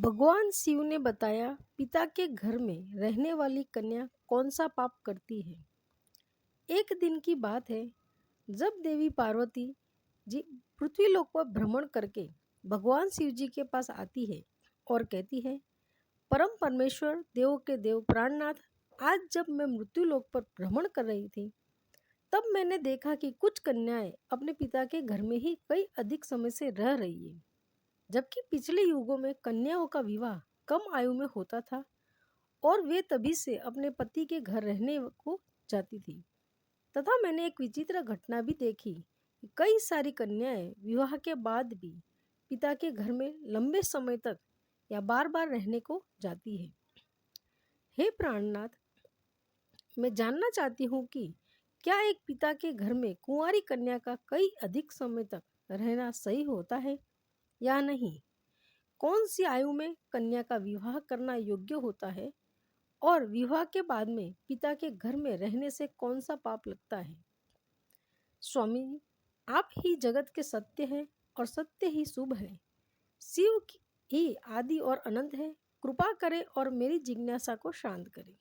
भगवान शिव ने बताया पिता के घर में रहने वाली कन्या कौन सा पाप करती है। एक दिन की बात है जब देवी पार्वती जी पृथ्वीलोक पर भ्रमण करके भगवान शिव जी के पास आती है और कहती है, परम परमेश्वर देव के देव प्राणनाथ, आज जब मैं मृत्युलोक पर भ्रमण कर रही थी तब मैंने देखा कि कुछ कन्याएं अपने पिता के घर में ही कई अधिक समय से रह रही है, जबकि पिछले युगों में कन्याओं का विवाह कम आयु में होता था और वे तभी से अपने पति के घर रहने को जाती थी। तथा मैंने एक विचित्र घटना भी देखी कि कई सारी कन्याएं विवाह के बाद भी पिता के घर में लंबे समय तक या बार बार रहने को जाती है। हे प्राणनाथ, मैं जानना चाहती हूँ कि क्या एक पिता के घर में कुंवारी कन्या का कई अधिक समय तक रहना सही होता है या नहीं? कौन सी आयु में कन्या का विवाह करना योग्य होता है और विवाह के बाद में पिता के घर में रहने से कौन सा पाप लगता है? स्वामी जी, आप ही जगत के सत्य हैं और सत्य ही शुभ है। ही आदि और अनंत है। कृपा करें और मेरी जिज्ञासा को शांत करें।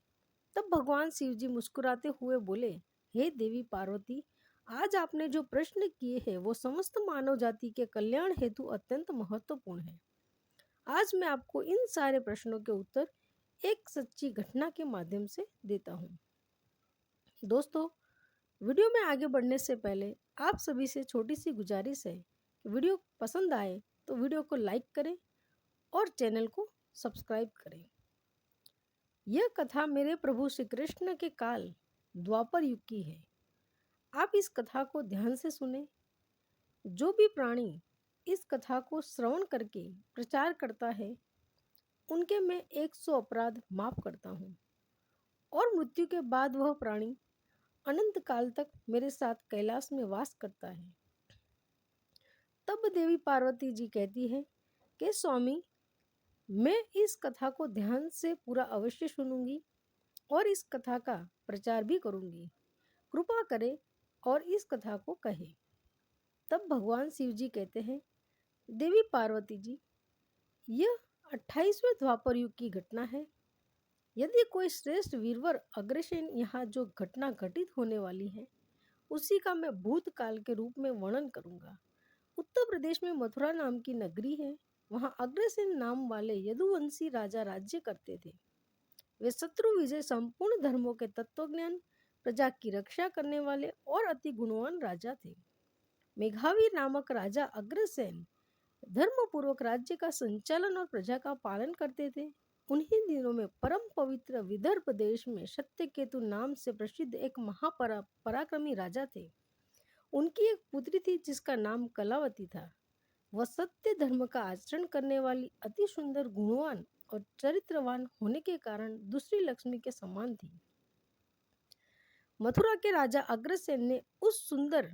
तब भगवान शिव जी मुस्कुराते हुए बोले, हे देवी पार्वती, आज आपने जो प्रश्न किए हैं वो समस्त मानव जाति के कल्याण हेतु अत्यंत महत्वपूर्ण है। आज मैं आपको इन सारे प्रश्नों के उत्तर एक सच्ची घटना के माध्यम से देता हूँ। दोस्तों, वीडियो में आगे बढ़ने से पहले आप सभी से छोटी सी गुजारिश है कि वीडियो पसंद आए तो वीडियो को लाइक करें और चैनल को सब्सक्राइब करें। यह कथा मेरे प्रभु श्री कृष्ण के काल द्वापर युग की है। आप इस कथा को ध्यान से सुने। जो भी प्राणी इस कथा को श्रवण करके प्रचार करता है उनके मैं 100 अपराध माफ करता हूँ और मृत्यु के बाद वह प्राणी अनंत काल तक मेरे साथ कैलाश में वास करता है। तब देवी पार्वती जी कहती है कि स्वामी, मैं इस कथा को ध्यान से पूरा अवश्य सुनूंगी और इस कथा का प्रचार भी करूंगी। कृपा करें और इस कथा को कहे। तब भगवान शिव जी कहते हैं, देवी पार्वती जी, यह 28वें द्वापर युग की घटना है। यदि कोई श्रेष्ठ वीरवर अग्रसेन यहाँ जो घटना घटित होने वाली है उसी का मैं भूतकाल के रूप में वर्णन करूंगा। उत्तर प्रदेश में मथुरा नाम की नगरी है। वहाँ अग्रसेन नाम वाले यदुवंशी राजा राज्य करते थे। वे शत्रु विजय, संपूर्ण धर्मों के तत्वज्ञान, प्रजा की रक्षा करने वाले और अति गुणवान राजा थे। मेघावी नामक राजा अग्रसेन धर्मपूर्वक राज्य का संचालन और प्रजा का पालन करते थे। उन्हीं दिनों में परम पवित्र विदर्भ देश में सत्यकेतु नाम से प्रसिद्ध एक महापराक्रमी राजा थे। उनकी एक पुत्री थी जिसका नाम कलावती था। वह सत्य धर्म का आचरण करने वाली, अति सुंदर, गुणवान और चरित्रवान होने के कारण दूसरी लक्ष्मी के समान थी। मथुरा के राजा अग्रसेन ने उस सुंदर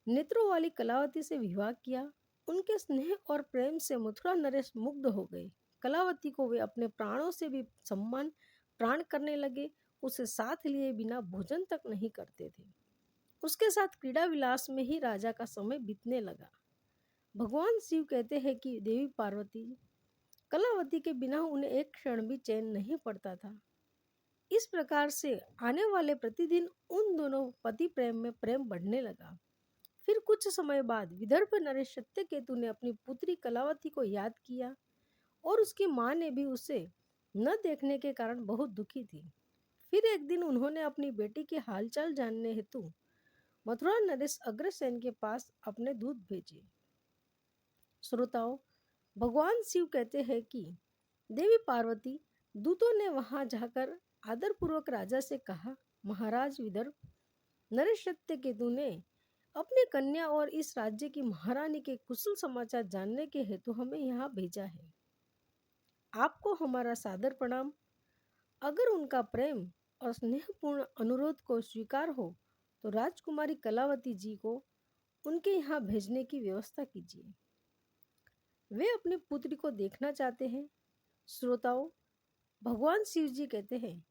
नेत्रों वाली कलावती से विवाह किया। उनके स्नेह और प्रेम से मथुरा नरेश मुग्ध हो गए। कलावती को वे अपने प्राणों से भी सम्मान प्राण करने लगे। उसे साथ लिए बिना भोजन तक नहीं करते थे। उसके साथ क्रीड़ा विलास में ही राजा का समय बीतने लगा। भगवान शिव कहते हैं कि देवी पार्वती, कलावती के बिना उन्हें एक क्षण भी चैन नहीं पड़ता था। इस प्रकार से आने वाले प्रतिदिन उन दोनों पति प्रेम में प्रेम बढ़ने लगा। फिर कुछ समय बाद विदर्भ नरेश सत्यकेतु ने अपनी पुत्री कलावती को याद किया और उसकी माँ ने भी उसे न देखने के कारण बहुत दुखी थी। फिर एक दिन उन्होंने अपनी बेटी के हालचाल जानने हेतु मथुरा नरेश अग्रसेन के पास अपने दूत भेजे। श्रोताओं, भगवान शिव कहते हैं कि देवी पार्वती, दूतों ने वहां जाकर आदरपूर्वक राजा से कहा, महाराज विदर्भ नरेश सत्यकेतु ने अपनी कन्या और इस राज्य की महारानी के कुशल समाचार जानने के हेतु हमें यहाँ भेजा है। आपको हमारा सादर प्रणाम। अगर उनका प्रेम और स्नेहपूर्ण अनुरोध को स्वीकार हो तो राजकुमारी कलावती जी को उनके यहाँ भेजने की व्यवस्था कीजिए। वे अपनी पुत्री को देखना चाहते हैं। श्रोताओं, भगवान शिव जी कहते हैं,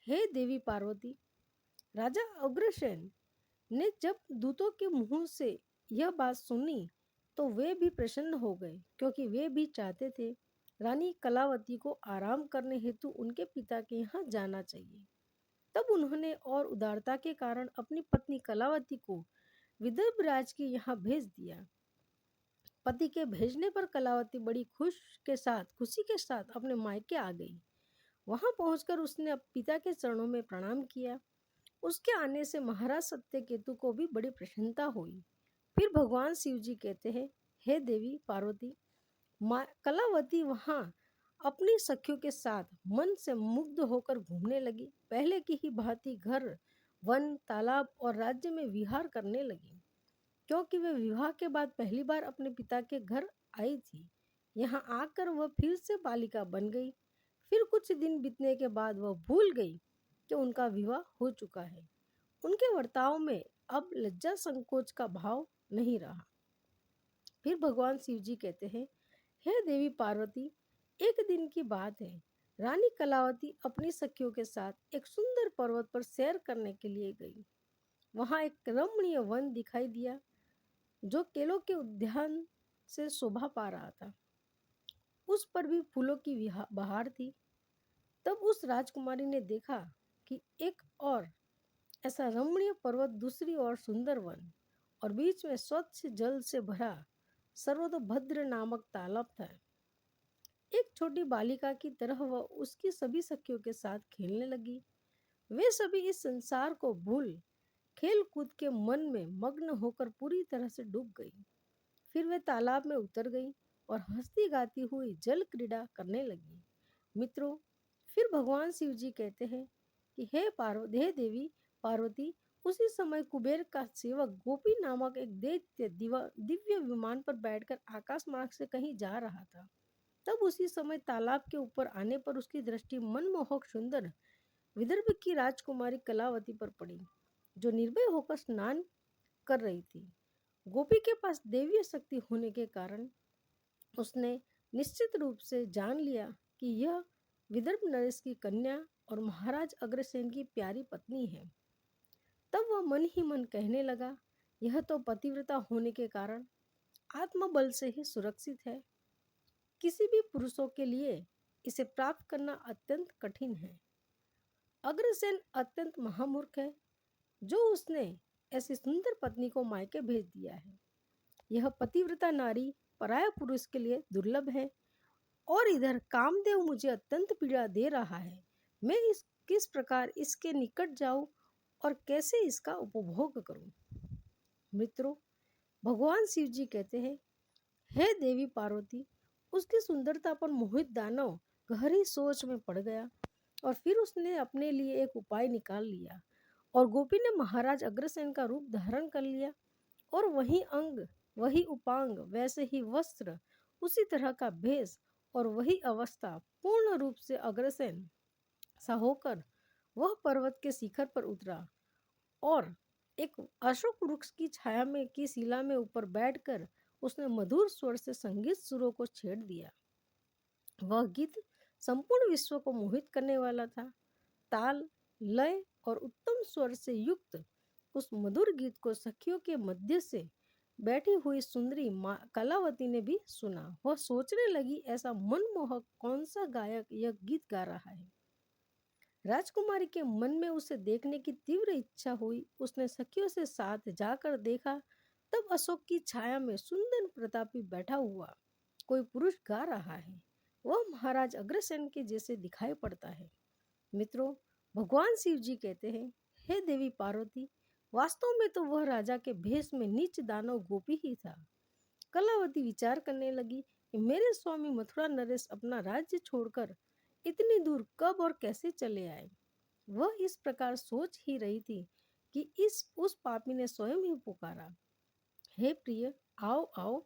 हे देवी पार्वती, राजा अग्रसेन ने जब दूतों के मुंह से यह बात सुनी तो वे भी प्रसन्न हो गए, क्योंकि वे भी चाहते थे रानी कलावती को आराम करने हेतु उनके पिता के यहाँ जाना चाहिए। तब उन्होंने और उदारता के कारण अपनी पत्नी कलावती को विदर्भ राज के यहाँ भेज दिया। पति के भेजने पर कलावती बड़ी खुशी के साथ अपने मायके आ गई। वहां पहुंचकर उसने पिता के चरणों में प्रणाम किया। उसके आने से महाराज सत्यकेतु को भी बड़ी प्रसन्नता हुई। फिर भगवान शिव जी कहते हैं, हे देवी पार्वती, कलावती वहां अपनी सखियों के साथ मन से मुग्ध होकर घूमने लगी। पहले की ही भांति घर, वन, तालाब और राज्य में विहार करने लगी, क्योंकि वे विवाह के बाद पहली बार अपने पिता के घर आई थी। यहाँ आकर वह फिर से बालिका बन गई। फिर कुछ दिन बीतने के बाद वह भूल गई कि उनका विवाह हो चुका है। उनके वर्ताव में अब लज्जा संकोच का भाव नहीं रहा। फिर भगवान शिव जी कहते हैं, हे देवी पार्वती, एक दिन की बात है। रानी कलावती अपनी सखियों के साथ एक सुंदर पर्वत पर सैर करने के लिए गई। वहां एक रमणीय वन दिखाई दिया जो केलों के उद्यान से शोभा पा रहा था। उस पर भी फूलों की बहार थी। तब उस राजकुमारी ने देखा कि एक और ऐसा रमणीय पर्वत, दूसरी ओर सुंदर वन और बीच में स्वच्छ जल से भरा सर्वतोभद्र नामक तालाब था। एक छोटी बालिका की तरह वह उसकी सभी सखियों के साथ खेलने लगी। वे सभी इस संसार को भूल खेल कूद के मन में मग्न होकर पूरी तरह से डूब गई। फिर वे तालाब में उतर गई और हंसती गाती हुई जल क्रीड़ा करने लगी। मित्रों, फिर भगवान शिव जी कहते हैं कि हे देवी पार्वती, उसी समय कुबेर का सेवक गोपी नामक एक दैत्य दिव्य विमान पर बैठकर आकाश मार्ग से कहीं जा रहा था। तब उसी समय तालाब के ऊपर आने पर उसकी दृष्टि मनमोहक सुंदर विदर्भ की राजकुमारी कलावती पर पड़ी, जो निर्भय होकर स्नान कर रही थी। गोपी के पास दैवीय शक्ति होने के कारण उसने निश्चित रूप से जान लिया कि यह विदर्भ नरेश की कन्या और महाराज अग्रसेन की प्यारी पत्नी है। तब वह मन ही मन कहने लगा, यह तो पतिव्रता होने के कारण आत्मबल से ही सुरक्षित है। किसी भी पुरुषों के लिए इसे प्राप्त करना अत्यंत कठिन है। अग्रसेन अत्यंत महामूर्ख है जो उसने ऐसी सुंदर पत्नी को मायके भेज दिया है। यह पतिव्रता नारी पराया पुरुष के लिए दुर्लभ है। और इधर कामदेव मुझे अत्यंत पीड़ा दे रहा है। मैं किस प्रकार इसके निकट जाऊं और कैसे इसका उपभोग करूं। मित्रों, भगवान शिव जी कहते हैं, हे देवी पार्वती, उसकी सुंदरता पर मोहित दानव गहरी सोच में पड़ गया और फिर उसने अपने लिए एक उपाय निकाल लिया और गोपी ने महाराज अग्रसेन का रूप धारण कर लिया और वही अंग, वही उपांग, वैसे ही वस्त्र, उसी तरह का भेष और वही अवस्था पूर्ण रूप से अग्रसेन सा होकर वह पर्वत के शिखर पर उतरा और एक अशोक वृक्ष की छाया में की शिला में ऊपर बैठकर उसने मधुर स्वर से संगीत सुरों को छेड़ दिया। वह गीत संपूर्ण विश्व को मोहित करने वाला था। ताल, लय और उत्तम स्वर से युक्त उस मधुर गीत को सखियों के मध्य से बैठी हुई सुंदरी कलावती ने भी सुना। वह सोचने लगी, ऐसा मनमोहक कौन सा गायक यह गीत गा रहा है। राजकुमारी के मन में उसे देखने की तीव्र इच्छा हुई। उसने सखियों से साथ जाकर देखा। तब अशोक की छाया में सुंदर प्रतापी बैठा हुआ कोई पुरुष गा रहा है। वह महाराज अग्रसेन के जैसे दिखाई पड़ता है। मित्रों, भगवान शिव जी कहते हैं, हे देवी पार्वती, वास्तव में तो वह राजा के भेष में नीच दानव गोपी ही था। कलावती विचार करने लगी कि मेरे स्वामी मथुरा नरेश अपना राज्य छोड़कर इतनी दूर कब और कैसे चले आए। वह इस प्रकार सोच ही रही थी कि उस पापी ने स्वयं ही पुकारा, हे प्रिय, आओ आओ,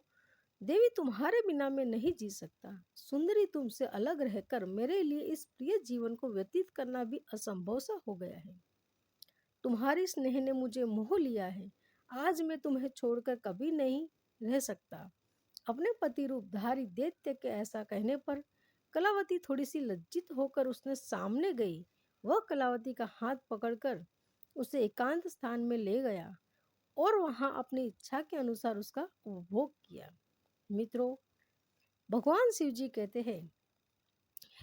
देवी तुम्हारे बिना मैं नहीं जी सकता। सुंदरी, तुमसे अलग रहकर मेरे लिए इस प्रिय जीवन को व्यतीत करना भी असंभव सा हो गया है। तुम्हारी स्नेह ने मुझे मोह लिया है। आज मैं तुम्हें छोड़कर कभी नहीं रह सकता। अपने पति रूपधारी दैत्य के ऐसा कहने पर कलावती थोड़ी सी लज्जित होकर उसने सामने गई। वह कलावती का हाथ पकड़कर उसे एकांत स्थान में ले गया और वहां अपनी इच्छा के अनुसार उसका उपभोग किया। मित्रों, भगवान शिव जी कहते हैं,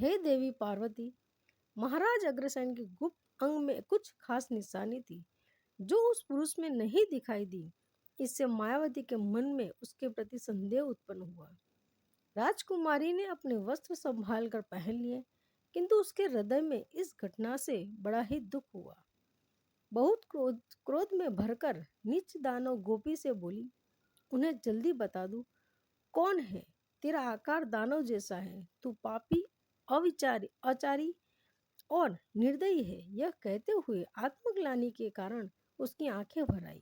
हे देवी पार्वती, महाराज अग्रसेन के गुप्त अंग में कुछ खास निशानी थी जो उस पुरुष में नहीं दिखाई दी। इससे मायावती के मन में उसके प्रति संदेह उत्पन्न हुआ। राजकुमारी ने अपने वस्त्र संभाल कर पहन लिए, किंतु उसके हृदय में इस घटना से बड़ा ही दुख हुआ। बहुत क्रोध में भरकर नीच दानव गोपी से बोली, उन्हें जल्दी बता दो कौन है। तेरा आकार दानव जैसा है, तू पापी, अविचारी, आचारी और निर्दयी है। यह कहते हुए आत्मग्लानि के कारण उसकी आंखें भर आई।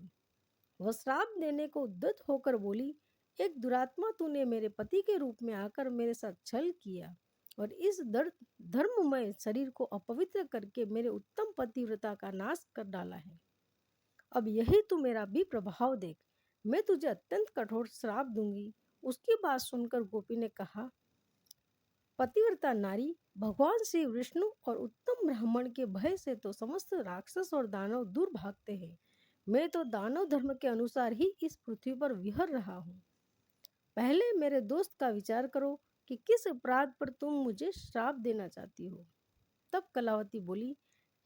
वह श्राप देने को उद्यत होकर बोली, एक दुरात्मा तूने मेरे पति के रूप में आकर मेरे साथ छल किया और इस धर्ममय शरीर को अपवित्र करके मेरे उत्तम पतिव्रता का नाश कर डाला है। अब यही तू मेरा भी प्रभाव देख, मैं तुझे अत्यंत कठोर श्राप दूंगी। उसकी बात सुनकर गोपी ने कहा, पतिव्रता नारी, भगवान श्री विष्णु और उत्तम ब्राह्मण के भय से तो समस्त राक्षस और दानव दूर भागते हैं। मैं तो दानव धर्म के अनुसार ही इस पृथ्वी पर विहर रहा हूँ। पहले मेरे दोस्त का विचार करो कि किस अपराध पर तुम मुझे श्राप देना चाहती हो। तब कलावती बोली,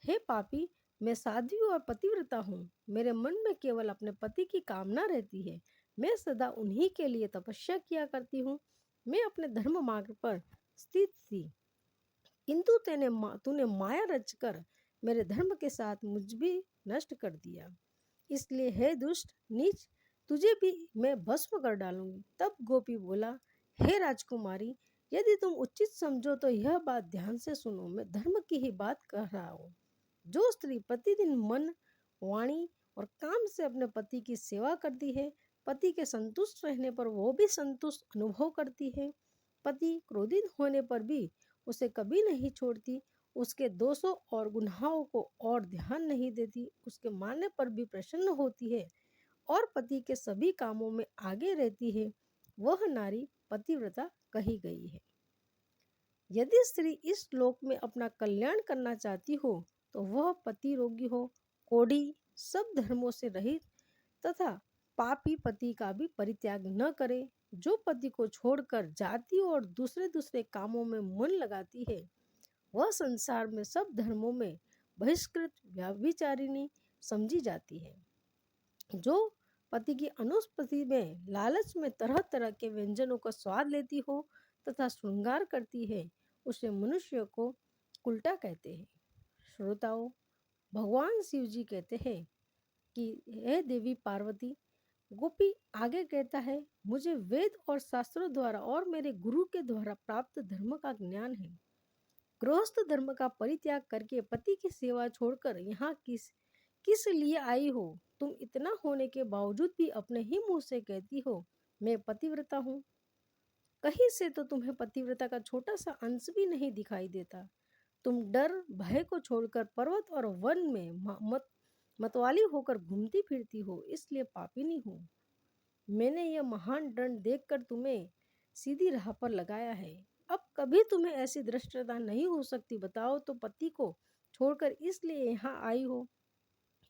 हे पापी, मैं साध्वी और पतिव्रता हूँ। मेरे मन में केवल अपने पति की कामना रहती है। मैं सदा उन्हीं के लिए तपस्या किया करती हूँ। मैं अपने धर्म मार्ग पर स्थित थी, किंतु तूने माया रचकर मेरे धर्म के साथ मुझ भी नष्ट कर दिया। इसलिए हे दुष्ट नीच, तुझे भी मैं भस्म कर डालूंगी। तब गोपी बोला, हे राजकुमारी, यदि तुम उचित समझो तो यह बात ध्यान से सुनो। मैं धर्म की ही बात कर रहा हूँ। जो स्त्री प्रतिदिन मन, वाणी और काम से अपने पति की सेवा करती है, पति के संतुष्ट रहने पर वो भी संतुष्ट अनुभव करती है। पति क्रोधित होने पर भी उसे कभी नहीं छोड़ती, उसके दोषों और गुनाहों को और ध्यान नहीं देती, उसके मानने पर भी प्रसन्न होती है और पति के सभी कामों में आगे रहती है, वह नारी पतिव्रता कही गई है। यदि स्त्री इस लोक में अपना कल्याण करना चाहती हो तो वह पति रोगी हो, कोढ़ी, सब धर्मों से रहित तथा पापी पति का भी परित्याग न करे। जो पति को छोड़कर जाति और दूसरे दूसरे कामों में मन लगाती है, वह संसार में सब धर्मों में बहिष्कृत व्यभिचारिणी समझी जाती है। जो पति की अनुपस्थिति में लालच में तरह तरह के व्यंजनों का स्वाद लेती हो तथा श्रृंगार करती है, उसे मनुष्य को उल्टा कहते हैं। श्रोताओं, भगवान शिव जी कहते हैं कि हे देवी पार्वती, गोपी आगे कहता है, मुझे वेद और शास्त्रों द्वारा और मेरे गुरु के द्वारा प्राप्त धर्म का ज्ञान है। गृहस्थ धर्म का परित्याग करके पति की सेवा छोड़कर यहाँ किस लिए आई हो। तुम इतना होने के बावजूद भी अपने ही मुंह से कहती हो मैं पतिव्रता हूँ। कहीं से तो तुम्हें पतिव्रता का छोटा सा अंश भी नहीं दिखाई देता। तुम डर भय को छोड़कर पर्वत और वन में मतवाली होकर घूमती फिरती हो, इसलिए पापिनी हो। मैंने यह महान दंड देखकर तुम्हें सीधी राह पर लगाया है। अब कभी तुम्हें ऐसी धृष्टता नहीं हो सकती। बताओ तो पति को छोड़कर इसलिए यहाँ आई हो,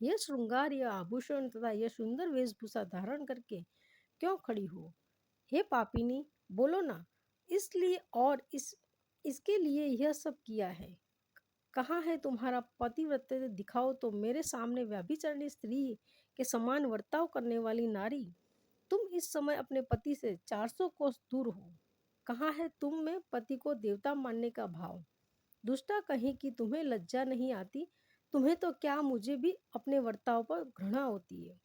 यह श्रृंगार, यह आभूषण तथा यह सुंदर वेशभूषा धारण करके क्यों खड़ी हो। हे पापिनी, बोलो ना, इसलिए और इसके लिए यह सब किया है। कहाँ है तुम्हारा पतिव्रता, दिखाओ तो मेरे सामने व्यभिचारिणी स्त्री के समान वर्ताव करने वाली नारी। तुम इस समय अपने पति से 400 कोस दूर हो। कहाँ है तुम में पति को देवता मानने का भाव। दुष्टा कहीं कि तुम्हें लज्जा नहीं आती। तुम्हें तो क्या, मुझे भी अपने वर्ताव पर घृणा होती है।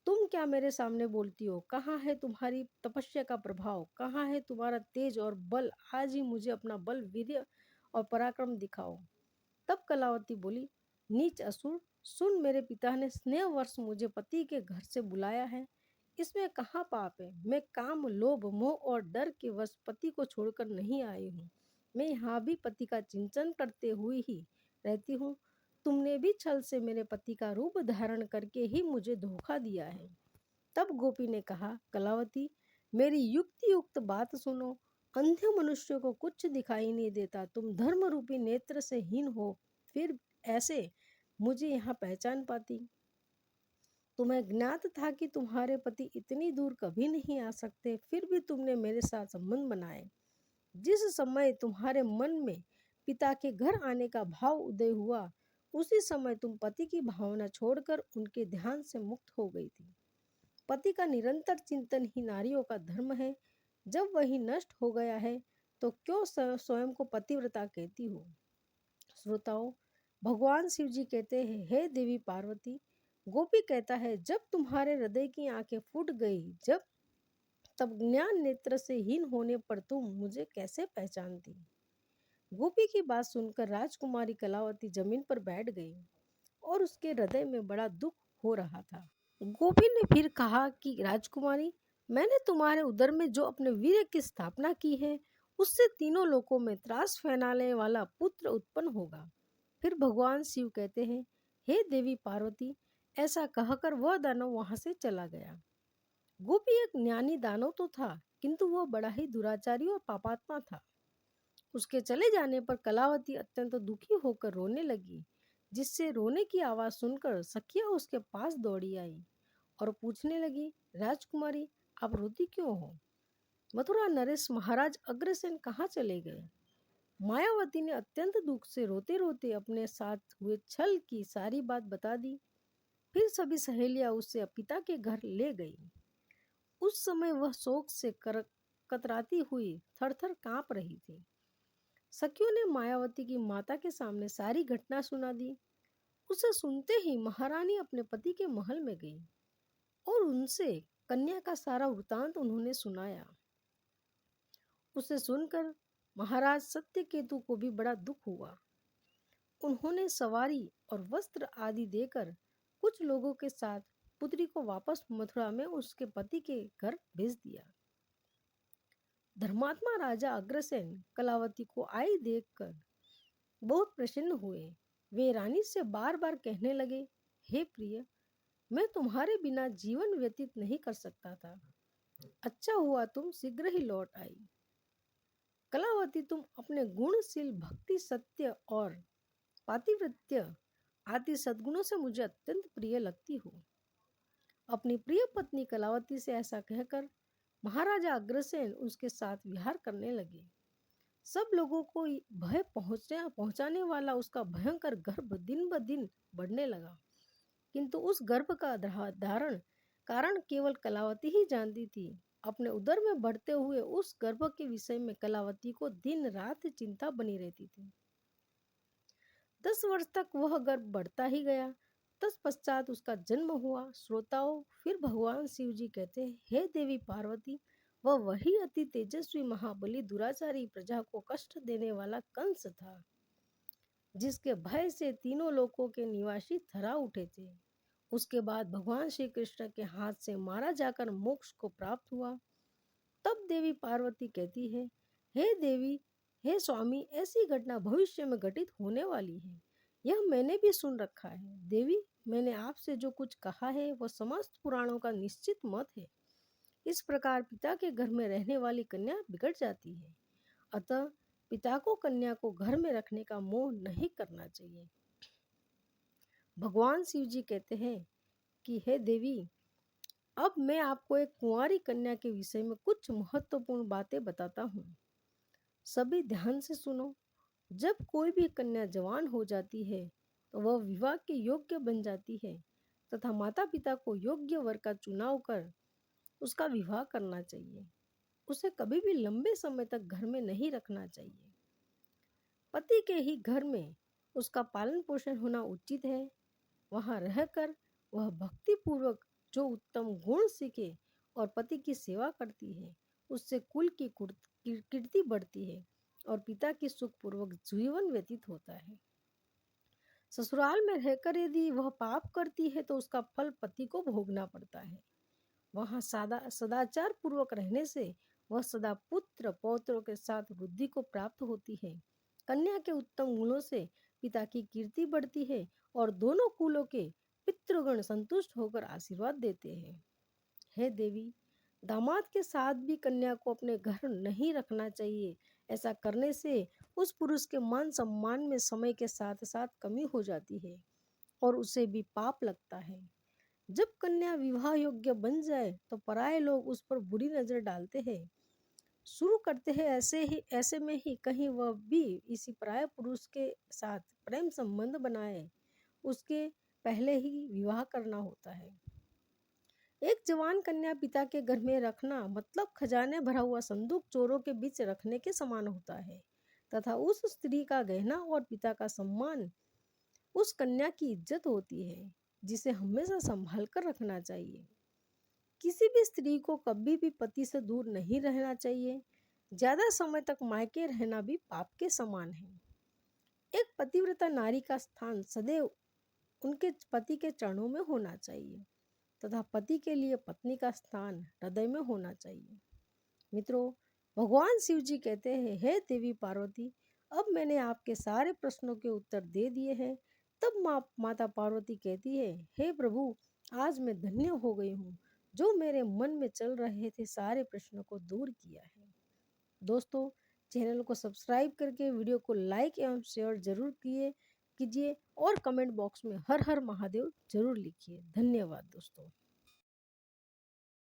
तुम क्या मेरे सामने बोलती हो। कहाँ है तुम्हारी तपस्या का प्रभाव, कहाँ है तुम्हारा तेज और बल। आज ही मुझे अपना बल, वीर्य और पराक्रम दिखाओ। तब कलावती बोली, नीच असुर, सुन, मेरे पिता ने स्नेहवश मुझे पति के घर से बुलाया है। इसमें कहाँ पाप है। मैं काम, लोभ, मोह और डर के वश पति को छोड़कर नहीं आई हूँ। मैं यहाँ भी पति का चिंतन करते हुए ही रहती हूँ। तुमने भी छल से मेरे पति का रूप धारण करके ही मुझे धोखा दिया है। तब गोपी ने कहा, कलावती, मेरी युक्ति युक्त बात सुनो। अंधे मनुष्य को कुछ दिखाई नहीं देता। तुम धर्म रूपी नेत्र से हीन हो, फिर ऐसे मुझे यहाँ पहचान पाती। तुम्हें ज्ञात था कि तुम्हारे पति इतनी दूर कभी नहीं आ सकते, फिर भी तुमने मेरे साथ संबंध बनाए। जिस समय तुम्हारे मन में पिता के घर आने का भाव उदय हुआ, उसी समय तुम पति की भावना छोड़कर उनके ध्यान से मुक्त हो गई थी। पति का निरंतर चिंतन ही नारियों का धर्म है। जब वही नष्ट हो गया है तो क्यों स्वयं को पतिव्रता कहती हो? श्रोताओं, भगवान शिव जी कहते हैं, हे देवी पार्वती, गोपी कहता है, जब तुम्हारे हृदय की आंखें फूट गई, जब तब ज्ञान नेत्र से हीन होने पर तुम मुझे कैसे पहचानती? गोपी की बात सुनकर राजकुमारी कलावती जमीन पर बैठ गई और उसके हृदय में बड़ा दुख हो रहा था। गोपी ने फिर कहा कि राजकुमारी, मैंने तुम्हारे उदर में जो अपने वीर्य की स्थापना की है, उससे तीनों लोकों में त्रास फैलाने वाला पुत्र उत्पन्न होगा। फिर भगवान शिव कहते हैं, हे देवी पार्वती, ऐसा कहकर वह दानव वहां से चला गया। गोपी एक ज्ञानी दानव तो था, किंतु वह बड़ा ही दुराचारी और पापात्मा था। उसके चले जाने पर कलावती अत्यंत दुखी होकर रोने लगी, जिससे रोने की आवाज सुनकर सखिया उसके पास दौड़ी आई और पूछने लगी, राजकुमारी, आप रोती क्यों हो? मथुरा नरेश महाराज अग्रसेन कहाँ चले गए? मायावती ने अत्यंत दुख से रोते रोते अपने साथ हुए छल की सारी बात बता दी। फिर सभी सहेलियां उससे पिता के घर ले गई। उस समय वह शोक से कतराती हुई थरथर कांप रही थी। सखियों ने मायावती की माता के सामने सारी घटना सुना दी। उसे सुनते ही महारानी अपने पति के महल में गई और उनसे कन्या का सारा वृतांत उन्होंने सुनाया। उसे सुनकर महाराज सत्यकेतु को भी बड़ा दुख हुआ। उन्होंने सवारी और वस्त्र आदि देकर कुछ लोगों के साथ पुत्री को वापस मथुरा में उसके पति के घर भेज दिया। धर्मात्मा राजा अग्रसेन कलावती को आई देखकर बहुत प्रसन्न हुए। वे रानी से बार बार कहने लगे, हे प्रिय, मैं तुम्हारे बिना जीवन व्यतीत नहीं कर सकता था। अच्छा हुआ तुम शीघ्र ही लौट आई। कलावती, तुम अपने गुणशील, भक्ति, सत्य और पातिव्रत्य आदि सद्गुणों से मुझे अत्यंत प्रिय लगती हो। अपनी प्रिय पत्नी कलावती से ऐसा कहकर महाराजा अग्रसेन उसके साथ विहार करने लगे। सब लोगों को भय पहुंचाने वाला उसका भयंकर गर्भ दिन ब दिन बढ़ने लगा, किंतु उस गर्भ का धारण कारण केवल कलावती ही जानती थी। अपने उदर में बढ़ते हुए उस गर्भ के विषय में कलावती को दिन रात चिंता बनी रहती थी। 10 वर्ष तक वह गर्भ बढ़ता ही गया। तत्पश्चात उसका जन्म हुआ। श्रोताओं, फिर भगवान शिव जी कहते हैं, हे देवी पार्वती, वह वही अति तेजस्वी महाबली दुराचारी प्रजा को कष्ट देने वाला कंस था, जिसके भय से तीनों लोकों के निवासी थर्रा उठे थे। उसके बाद भगवान श्री कृष्ण के हाथ से मारा जाकर मोक्ष को प्राप्त हुआ। तब देवी पार्वती कहती है, हे देवी, हे स्वामी, ऐसी घटना भविष्य में घटित होने वाली है, यह मैंने भी सुन रखा है। देवी, मैंने आपसे जो कुछ कहा है वह समस्त पुराणों का निश्चित मत है। इस प्रकार पिता के घर में रहने वाली कन्या बिगड़ जाती है। अतः पिता को कन्या को घर में रखने का मोह नहीं करना चाहिए। भगवान शिव जी कहते हैं कि हे देवी, अब मैं आपको एक कुंवारी कन्या के विषय में कुछ महत्वपूर्ण बातें बताता हूँ। सभी ध्यान से सुनो। जब कोई भी कन्या जवान हो जाती है तो वह विवाह के योग्य बन जाती है तथा माता पिता को योग्य वर का चुनाव कर उसका विवाह करना चाहिए। उसे कभी भी लंबे समय तक घर में नहीं रखना चाहिए। पति के ही घर में उसका पालन पोषण होना उचित है। वहाँ रहकर वह भक्ति पूर्वक जो उत्तम गुण सीखे और पति की सेवा करती है, उससे कुल की कीर्ति बढ़ती है और पिता की सुखपूर्वक जीवन व्यतीत होता है। ससुराल में रहकर यदि वह पाप करती है तो उसका फल पति को भोगना पड़ता है। वहाँ सदाचार पूर्वक रहने से वह सदा पुत्र पौत्रों के साथ वृद्धि को प्राप्त होती है। कन्या के उत्तम गुणों से पिता की कीर्ति बढ़ती है और दोनों कुलों के पितृगण संतुष्ट होकर आशीर्वाद देते हैं। हे देवी, दामाद के साथ भी कन्या को अपने घर नहीं रखना चाहिए। ऐसा करने से उस पुरुष के मान सम्मान में समय के साथ साथ कमी हो जाती है और उसे भी पाप लगता है। जब कन्या विवाह योग्य बन जाए तो पराये लोग उस पर बुरी नजर डालते हैं। शुरू करते हैं ऐसे में ही कहीं वह भी इसी पराये पुरुष के साथ प्रेम संबंध बनाए, उसके पहले ही विवाह करना होता है। एक जवान कन्या पिता के घर में रखना मतलब खजाने भरा हुआ संदूक चोरों के बीच रखने के समान होता है, तथा उस स्त्री का गहना और पिता का सम्मान उस कन्या की इज्जत होती है, जिसे हमेशा संभाल कर रखना चाहिए। किसी भी स्त्री को कभी भी पति से दूर नहीं रहना चाहिए। ज्यादा समय तक मायके रहना भी पाप के समान है। एक पतिव्रता नारी का स्थान सदैव उनके पति के चरणों में होना चाहिए, तथा पति के लिए पत्नी का स्थान हृदय में होना चाहिए। मित्रों, भगवान शिव जी कहते हैं, हे देवी पार्वती, अब मैंने आपके सारे प्रश्नों के उत्तर दे दिए हैं। तब माता पार्वती कहती है, हे प्रभु, आज मैं धन्य हो गई हूँ, जो मेरे मन में चल रहे थे सारे प्रश्नों को दूर किया है। दोस्तों, चैनल को सब्सक्राइब करके वीडियो को लाइक एवं शेयर जरूर कीजिए और कमेंट बॉक्स में हर हर महादेव जरूर लिखिए। धन्यवाद दोस्तों।